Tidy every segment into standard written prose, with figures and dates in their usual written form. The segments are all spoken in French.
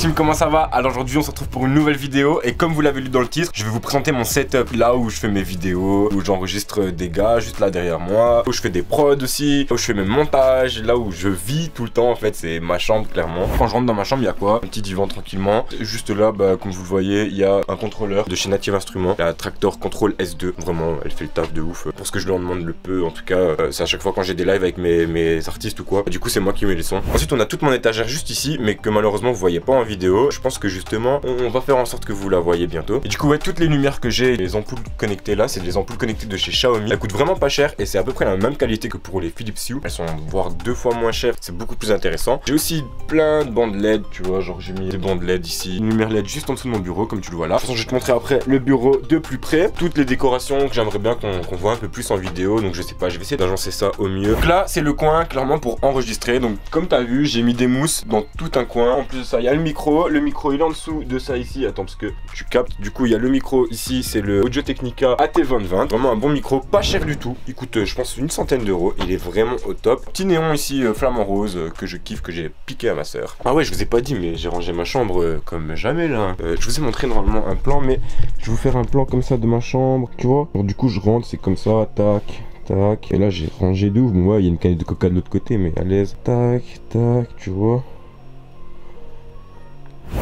team, comment ça va? Alors aujourd'hui on se retrouve pour une nouvelle vidéo et comme vous l'avez lu dans le titre, je vais vous présenter mon setup, là où je fais mes vidéos, où j'enregistre des gars juste là derrière moi, où je fais des prods aussi, où je fais mes montages, là où je vis tout le temps en fait, c'est ma chambre clairement. Quand je rentre dans ma chambre, il y a quoi? Un petit divan tranquillement. Juste là, comme vous le voyez, il y a un contrôleur de chez Native Instruments, la Traktor Control S2. Vraiment, elle fait le taf de ouf. Pour ce que je lui en demande le peu, en tout cas, c'est à chaque fois quand j'ai des lives avec mes artistes ou quoi. Du coup, c'est moi qui mets les sons. Ensuite, on a toute mon étagère juste ici, mais que malheureusement vous voyez pas en vidéo. Je pense que justement, on va faire en sorte que vous la voyez bientôt. Et du coup, ouais, toutes les lumières que j'ai, les ampoules connectées là, c'est des ampoules connectées de chez Xiaomi. Elles coûtent vraiment pas cher et c'est à peu près la même qualité que pour les Philips Hue. Elles sont voire 2 fois moins chères. C'est beaucoup plus intéressant. J'ai aussi plein de bandes LED, tu vois, genre j'ai mis des bandes LED ici, une lumière LED juste en dessous de mon bureau, comme tu le vois là. De toute façon, je vais te montrer après le bureau de plus près. Toutes les décorations que j'aimerais bien qu'on voit un peu plus en vidéo. Donc je sais pas, je vais essayer d'agencer ça au mieux. Donc là, c'est le coin clairement pour enregistrer. Donc comme tu as vu, j'ai mis des mousses dans tout un coin. En plus de ça, il y a le micro. Le micro il est en dessous de ça ici. Attends, parce que tu captes. Du coup, il y a le micro ici, c'est le Audio Technica AT2020. Vraiment un bon micro, pas cher du tout. Il coûte, je pense, une centaine d'euros. Il est vraiment au top. Petit néon ici, flamant rose, que je kiffe, que j'ai piqué à ma soeur. Ah ouais, je vous ai pas dit, mais j'ai rangé ma chambre comme jamais là. Je vous ai montré normalement un plan, mais je vais vous faire un plan comme ça de ma chambre, tu vois. Alors, du coup, je rentre, c'est comme ça, tac. Tac, et là j'ai rangé de ouf. Bon, ouais, il y a une canette de coca de l'autre côté, mais à l'aise. Tac, tac, tu vois.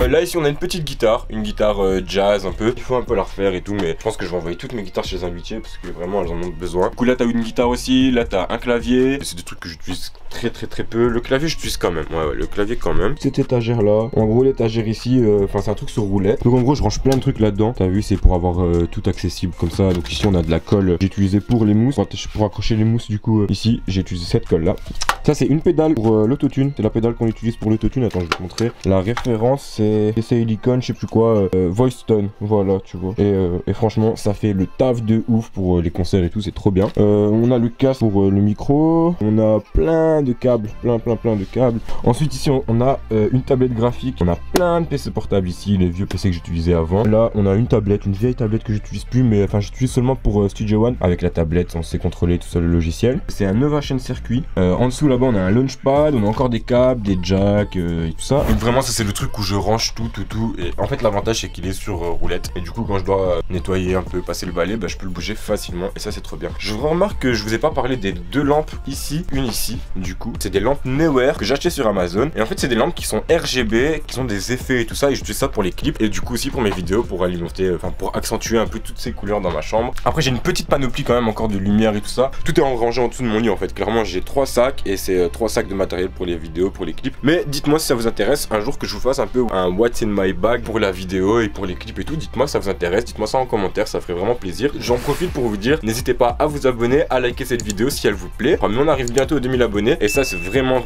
Là ici on a une petite guitare, une guitare jazz un peu. Il faut un peu la refaire et tout, mais je pense que je vais envoyer toutes mes guitares chez un luthier parce que vraiment elles en ont besoin. Du coup là t'as une guitare aussi, là t'as un clavier. C'est des trucs que j'utilise très peu. Le clavier j'utilise quand même, ouais, le clavier quand même. Cette étagère là, en gros l'étagère ici, enfin c'est un truc sur roulette. Donc en gros je range plein de trucs là-dedans. T'as vu, c'est pour avoir tout accessible comme ça. Donc ici on a de la colle, j'ai utilisé pour les mousses. Pour accrocher les mousses du coup, ici j'ai utilisé cette colle là. Ça c'est une pédale pour l'autotune, c'est la pédale qu'on utilise pour l'autotune. Attends, je vais te montrer. La référence c'est Helicon, je sais plus quoi, Voice Tone, voilà, tu vois. Et franchement, ça fait le taf de ouf pour les concerts et tout, c'est trop bien. On a le casque pour le micro, on a plein de câbles, plein de câbles. Ensuite ici on a une tablette graphique, on a plein de PC portables ici, les vieux PC que j'utilisais avant. Là on a une tablette, une vieille tablette que j'utilise plus, mais enfin j'utilise seulement pour Studio One. Avec la tablette, on sait contrôler tout ça le logiciel. C'est un Novation circuit. En dessous là-bas on a un launchpad, on a encore des câbles, des jacks et tout ça. Donc vraiment ça c'est le truc où je range tout. Et en fait l'avantage c'est qu'il est sur roulette. Et du coup quand je dois nettoyer un peu, passer le balai, je peux le bouger facilement. Et ça c'est trop bien. Je remarque que je vous ai pas parlé des deux lampes ici, une ici. Du coup c'est des lampes Neewer que j'ai acheté sur Amazon. Et en fait c'est des lampes qui sont RGB, qui sont des effets et tout ça. Et j'utilise ça pour les clips. Et du coup aussi pour mes vidéos, pour alimenter, enfin pour accentuer un peu toutes ces couleurs dans ma chambre. Après j'ai une petite panoplie quand même encore de lumière et tout ça. Tout est rangé en dessous de mon lit en fait. Clairement j'ai 3 sacs et c'est 3 sacs de matériel pour les vidéos, pour les clips. Mais dites-moi si ça vous intéresse un jour que je vous fasse un peu un What's in my bag pour la vidéo et pour les clips et tout. Dites-moi si ça vous intéresse, dites-moi ça en commentaire, ça ferait vraiment plaisir. J'en profite pour vous dire, n'hésitez pas à vous abonner, à liker cette vidéo si elle vous plaît. Enfin, mais on arrive bientôt aux 2000 abonnés et ça c'est vraiment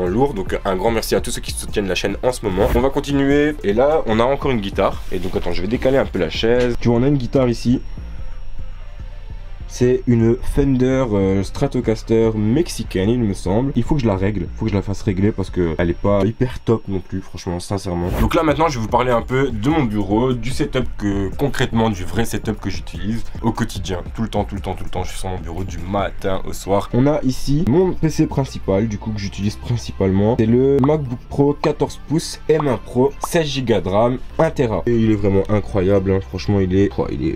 lourd. Donc un grand merci à tous ceux qui soutiennent la chaîne en ce moment. On va continuer et là on a encore une guitare. Et donc attends, je vais décaler un peu la chaise. Tu vois, on a une guitare ici. C'est une Fender Stratocaster mexicaine, il me semble. Il faut que je la règle, il faut que je la fasse régler parce que elle est pas hyper top non plus, franchement, sincèrement. Donc là maintenant, je vais vous parler un peu de mon bureau, du setup concrètement, du vrai setup que j'utilise au quotidien. Tout le temps, je suis sur mon bureau du matin au soir. On a ici mon PC principal, du coup, que j'utilise principalement. C'est le MacBook Pro 14 pouces M1 Pro, 16 Go de RAM, 1 Tera. Et il est vraiment incroyable, hein. Franchement,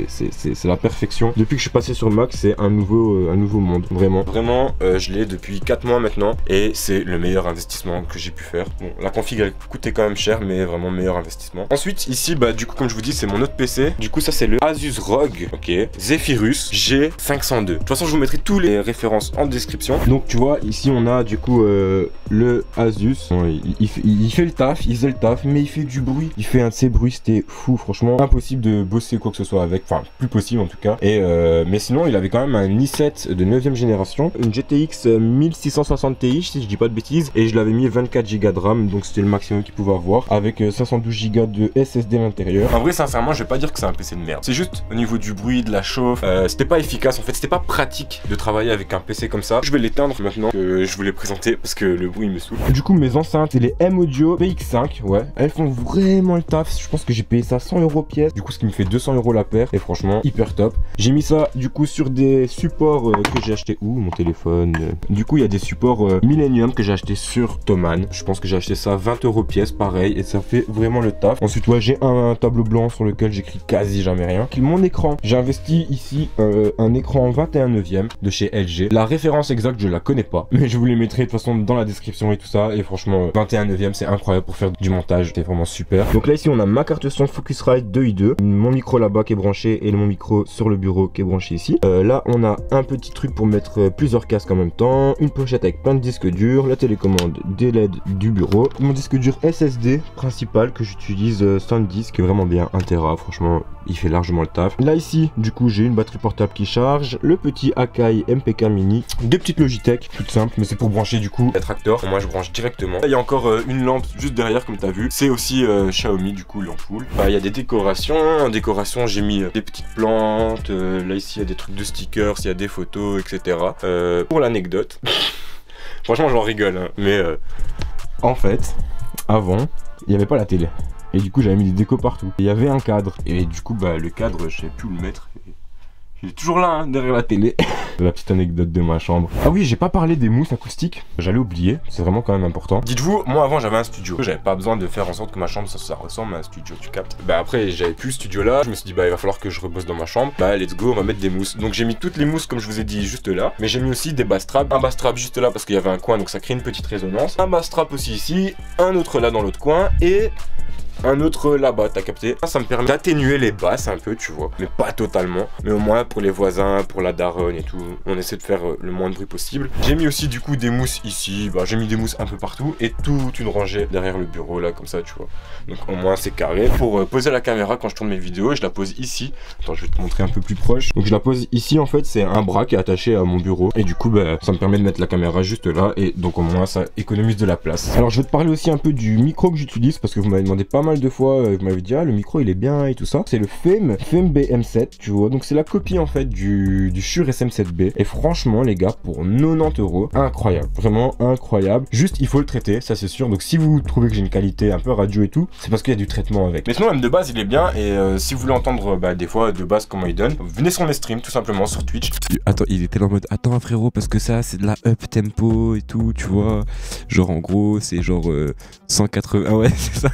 c'est la perfection. Depuis que je suis passé sur Mac, c'est un nouveau monde, vraiment je l'ai depuis 4 mois maintenant et c'est le meilleur investissement que j'ai pu faire. Bon, la config elle coûtait quand même cher, mais vraiment meilleur investissement. Ensuite ici du coup comme je vous dis c'est mon autre PC. Du coup ça c'est le Asus ROG, ok, Zephyrus G502. De toute façon je vous mettrai tous les références en description. Donc tu vois ici on a du coup le Asus. Bon, il fait le taf, il faisait le taf, mais il fait du bruit. Il fait un de ces bruits, c'était fou, franchement impossible de bosser quoi que ce soit avec, enfin plus possible en tout cas. Et mais sinon il avait quand même un i7 de 9ème génération, une GTX 1660 Ti si je dis pas de bêtises, et je l'avais mis 24 Go de RAM, donc c'était le maximum qu'il pouvait avoir, avec 512 Go de SSD à l'intérieur. En vrai sincèrement je vais pas dire que c'est un PC de merde, c'est juste au niveau du bruit, de la chauffe, c'était pas efficace en fait, c'était pas pratique de travailler avec un PC comme ça. Je vais l'éteindre maintenant que je vous l'ai présenté parce que le bruit me saoule. Du coup mes enceintes et les M-Audio PX5, ouais, elles font vraiment le taf. Je pense que j'ai payé ça 100 € pièce, du coup ce qui me fait 200 € la paire, et franchement hyper top. J'ai mis ça du coup sur sur des supports que j'ai acheté où mon téléphone. Du coup il y a des supports Millennium que j'ai acheté sur Thomann. Je pense que j'ai acheté ça 20 € pièce, pareil, et ça fait vraiment le taf. Ensuite ouais, j'ai un tableau blanc sur lequel j'écris quasi jamais rien. Mon écran, j'ai investi ici un écran 21/9 de chez LG. La référence exacte je la connais pas, mais je vous les mettrai de toute façon dans la description et tout ça. Et franchement 21/9 c'est incroyable pour faire du montage, c'est vraiment super. Donc là ici on a ma carte son Focusrite 2i2, mon micro là-bas qui est branché et mon micro sur le bureau qui est branché ici. Là on a un petit truc pour mettre plusieurs casques en même temps, une pochette avec plein de disques durs, la télécommande des LED du bureau, mon disque dur SSD principal que j'utilise SanDisk qui est vraiment bien, 1 Tera, franchement il fait largement le taf. Là ici du coup j'ai une batterie portable qui charge, le petit Akai MPK mini, des petites Logitech toutes simples, mais c'est pour brancher du coup les tracteurs. Moi je branche directement. Là, il y a encore une lampe juste derrière comme tu as vu, c'est aussi Xiaomi du coup l'ampoule. Il y a des décorations, en décoration j'ai mis des petites plantes, là ici il y a des trucs de stickers, il y a des photos etc. Pour l'anecdote, franchement j'en rigole hein, mais en fait avant il n'y avait pas la télé. Et du coup j'avais mis des décos partout. Il y avait un cadre. Et du coup bah le cadre je savais plus où le mettre. Il est toujours là hein, derrière la télé. La petite anecdote de ma chambre. Ah oui, j'ai pas parlé des mousses acoustiques. J'allais oublier, c'est vraiment quand même important. Dites-vous, moi avant j'avais un studio. J'avais pas besoin de faire en sorte que ma chambre ça ressemble à un studio, tu captes. Bah après j'avais plus ce studio là. Je me suis dit bah il va falloir que je rebosse dans ma chambre. Bah let's go, on va mettre des mousses. Donc j'ai mis toutes les mousses comme je vous ai dit juste là. Mais j'ai mis aussi des bass straps. Un bass strap juste là parce qu'il y avait un coin donc ça crée une petite résonance. Un bass strap aussi ici. Un autre là dans l'autre coin. Et un autre là-bas, t'as capté? Ça me permet d'atténuer les basses un peu, tu vois, mais pas totalement. Mais au moins pour les voisins, pour la daronne et tout, on essaie de faire le moins de bruit possible. J'ai mis aussi du coup des mousses ici, bah, j'ai mis des mousses un peu partout et toute une rangée derrière le bureau là, comme ça, tu vois. Donc au moins c'est carré. Pour poser la caméra quand je tourne mes vidéos, je la pose ici. Attends, je vais te montrer un peu plus proche. Donc je la pose ici, en fait, c'est un bras qui est attaché à mon bureau. Et du coup, bah, ça me permet de mettre la caméra juste là. Et donc au moins ça économise de la place. Alors je vais te parler aussi un peu du micro que j'utilise parce que vous m'avez demandé pas mal de fois, vous m'avez dit ah le micro il est bien et tout ça. C'est le FEM BM7, tu vois. Donc c'est la copie en fait du Shure SM7B. Et franchement les gars, pour 90 €, incroyable, vraiment incroyable. Juste il faut le traiter, ça c'est sûr. Donc si vous trouvez que j'ai une qualité un peu radio et tout, c'est parce qu'il y a du traitement avec. Mais sinon même de base il est bien. Et si vous voulez entendre des fois de base comment il donne, venez sur mes streams tout simplement sur Twitch. Attends, il était là en mode attends frérot, parce que ça c'est de la up tempo et tout, tu vois. Genre en gros c'est genre 180, ah ouais c'est ça.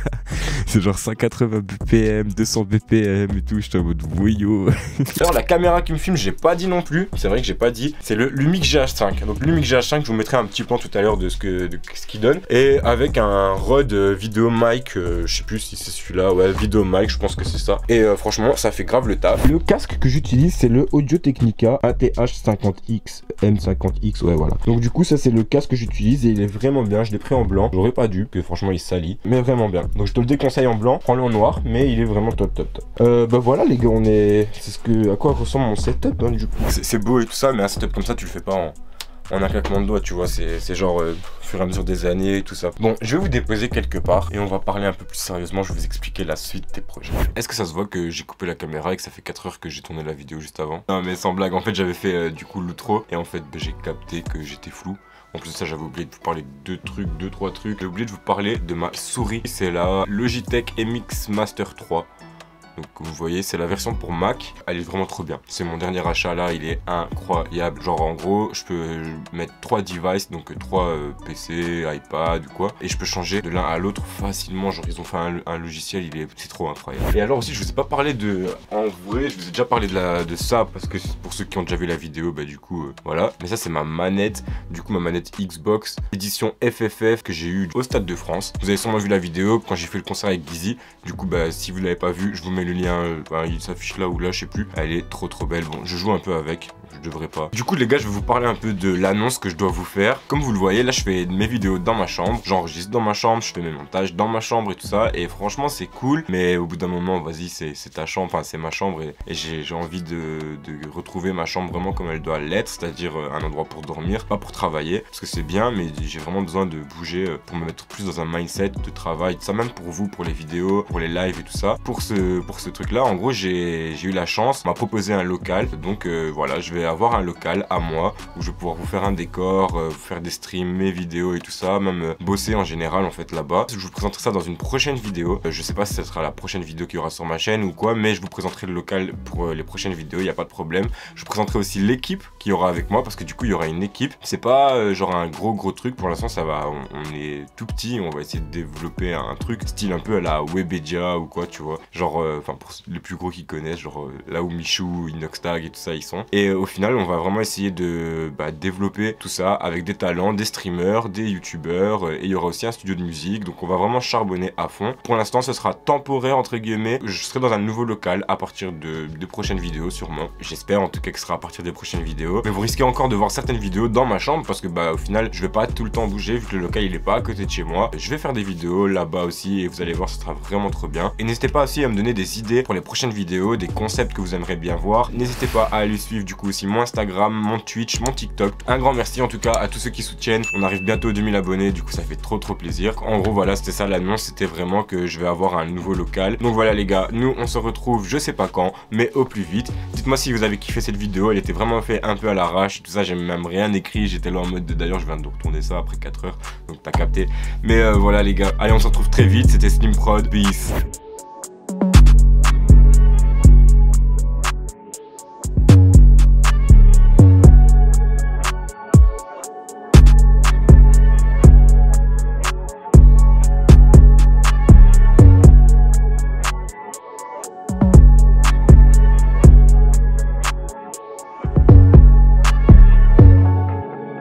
C'est genre 180 BPM, 200 BPM et tout, j'étais en mode voyou. Alors la caméra qui me filme, j'ai pas dit non plus, c'est vrai que j'ai pas dit, c'est le Lumix GH5. Donc le Lumix GH5, je vous mettrai un petit plan tout à l'heure de ce qu'il donne. Et avec un Rode vidéo mic, je sais plus si c'est celui-là, ouais, vidéo mic, je pense que c'est ça. Et franchement, ça fait grave le taf. Le casque que j'utilise, c'est le Audio Technica ATH50X M50X, ouais voilà. Donc du coup, ça c'est le casque que j'utilise et il est vraiment bien, je l'ai pris en blanc. J'aurais pas dû, que franchement il salit, mais vraiment bien. Donc je te le déconseille en blanc, prends-le en noir, mais il est vraiment top. Bah voilà les gars, c'est à quoi ressemble mon setup hein, du coup. C'est beau et tout ça, mais un setup comme ça tu le fais pas en un claquement de doigts, tu vois, c'est genre au fur et à mesure des années et tout ça. Bon, je vais vous déposer quelque part et on va parler un peu plus sérieusement, je vais vous expliquer la suite des projets. Est-ce que ça se voit que j'ai coupé la caméra et que ça fait 4 heures que j'ai tourné la vidéo juste avant? Non mais sans blague, en fait j'avais fait du coup l'outro et en fait j'ai capté que j'étais flou. En plus de ça, j'avais oublié de vous parler de 2-3 trucs. J'ai oublié de vous parler de ma souris. C'est la Logitech MX Master 3. Donc vous voyez, c'est la version pour Mac, elle est vraiment trop bien. C'est mon dernier achat là, il est incroyable. Genre en gros, je peux mettre 3 devices, donc 3 PC, iPad ou quoi. Et je peux changer de l'un à l'autre facilement. Genre ils ont fait un logiciel, c'est trop incroyable. Et alors aussi, je vous ai pas parlé en vrai, je vous ai déjà parlé de ça, parce que pour ceux qui ont déjà vu la vidéo, bah du coup, voilà. Mais ça c'est ma manette, du coup ma manette Xbox, édition FFF que j'ai eu au Stade de France. Vous avez sûrement vu la vidéo quand j'ai fait le concert avec Gizzy. Du coup, bah si vous l'avez pas vu, je vous mets le lien, il s'affiche là ou là, je sais plus. Elle est trop belle. Bon, je joue un peu avec, je devrais pas. Du coup les gars, je vais vous parler un peu de l'annonce que je dois vous faire. Comme vous le voyez, là je fais mes vidéos dans ma chambre, j'enregistre dans ma chambre, je fais mes montages dans ma chambre et tout ça. Et franchement c'est cool, mais au bout d'un moment, vas-y, c'est ta chambre, enfin c'est ma chambre et j'ai envie de retrouver ma chambre vraiment comme elle doit l'être, c'est-à-dire un endroit pour dormir, pas pour travailler, parce que c'est bien, mais j'ai vraiment besoin de bouger pour me mettre plus dans un mindset de travail, ça même pour vous, pour les vidéos, pour les lives et tout ça. Pour ce truc là, en gros j'ai eu la chance, on m'a proposé un local, donc voilà, je vais vais avoir un local à moi où je vais pouvoir vous faire un décor, vous faire des streams, mes vidéos et tout ça, même bosser en général en fait là-bas. Je vous présenterai ça dans une prochaine vidéo. Je sais pas si ce sera la prochaine vidéo qu'il y aura sur ma chaîne ou quoi, mais je vous présenterai le local pour les prochaines vidéos, il n'y a pas de problème. Je vous présenterai aussi l'équipe qu'il y aura avec moi parce que du coup il y aura une équipe. C'est pas genre un gros truc, pour l'instant ça va, on est tout petit, on va essayer de développer un truc style un peu à la Webedia ou quoi, tu vois. Genre, enfin pour les plus gros qui connaissent, genre là où Michou, Inoxtag et tout ça ils sont. Et au final on va vraiment essayer de développer tout ça avec des talents, des streamers, des youtubeurs, et il y aura aussi un studio de musique, donc on va vraiment charbonner à fond. Pour l'instant ce sera temporaire entre guillemets, je serai dans un nouveau local à partir de prochaines vidéos sûrement. J'espère en tout cas que ce sera à partir des prochaines vidéos, mais vous risquez encore de voir certaines vidéos dans ma chambre parce que au final je vais pas tout le temps bouger vu que le local il est pas à côté de chez moi. Je vais faire des vidéos là-bas aussi et vous allez voir, ce sera vraiment trop bien. Et n'hésitez pas aussi à me donner des idées pour les prochaines vidéos, des concepts que vous aimeriez bien voir. N'hésitez pas à aller suivre du coup aussi mon Instagram, mon Twitch, mon TikTok. Un grand merci en tout cas à tous ceux qui soutiennent. On arrive bientôt aux 2000 abonnés, du coup ça fait trop plaisir. En gros voilà, c'était ça l'annonce, c'était vraiment que je vais avoir un nouveau local. Donc voilà les gars, nous on se retrouve je sais pas quand, mais au plus vite. Dites-moi si vous avez kiffé cette vidéo, elle était vraiment faite un peu à l'arrache, tout ça, j'ai même rien écrit, j'étais là en mode d'ailleurs je viens de retourner ça après 4 heures, donc t'as capté. Mais voilà les gars, allez on se retrouve très vite, c'était Slimprod, peace.